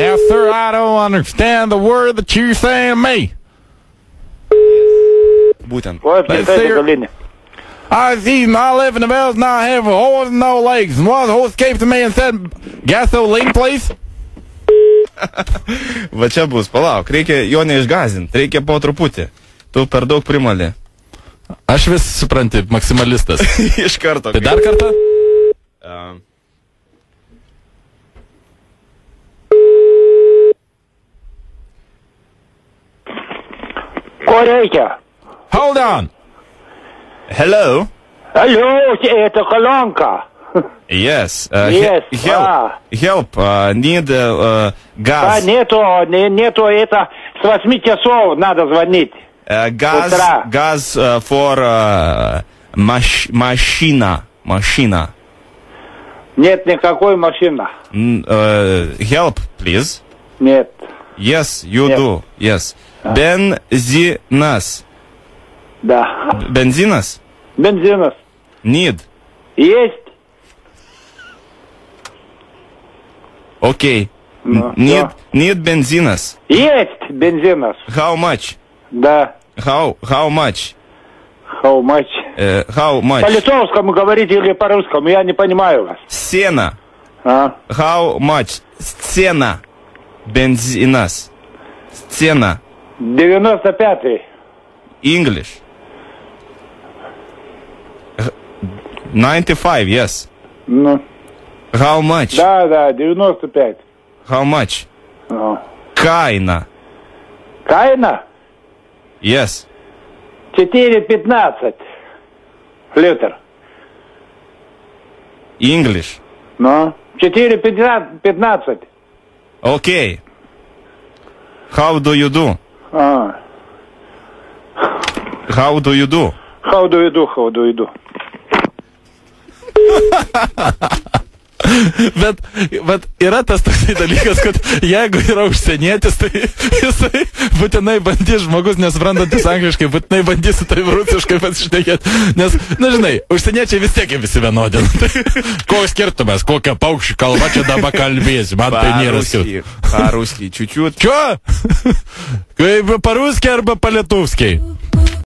Now, sir, I don't understand the word that you're saying to me. Būtent. I see my live in the bells, now I have a horse and no legs. And one horse came to me and said, gasoline, please. Va čia bus, palauk, reikia jo neišgazinti, reikia po truputį. Tu per daug primali. Aš vis supranti, maksimalistas. Iš karto. Tai dar kartą? Ko reikia? Hold on. Hello? Алло, это колонка. Yes. Yes. Help. Need gas. Нету это. С 8 часов надо звонить. Gas for машина. Нет никакой машины. Help, please. Нет. Yes, you do. Yes. Бензинас. Да. Бензинас? Бензинас. Need. Есть. Okay. Need бензинас. Есть бензинас. How much? Да. How much? How much? How much? По-литовскому говорите или по-русскому? Я не понимаю вас. Сена. How much? Цена. Бензинас. Цена. 95-й. English. 95, yes. Ну. How much? Да, 95. How much? Кайна. Кайна? Yes. 4.15 литр. English. Ну, 4.15. Okay. How do you do? How do you do? How do you do? Bet yra tas toksai dalykas, kad jeigu yra užsienietis, tai jisai būtinai bandys, žmogus nesuprantantis angliškai, būtinai bandys su tai rusiškai pasišnekėti. Nes, na žinai, užsieniečiai vis tiek visi vienodi. Koks skirtumas, kokią paukščių kalbą čia dabar kalbėsi, man tai nėra skirtumas. По-русски, чуть-чуть. Čo? Kaip по-ruskiai arba po-lietuviškai?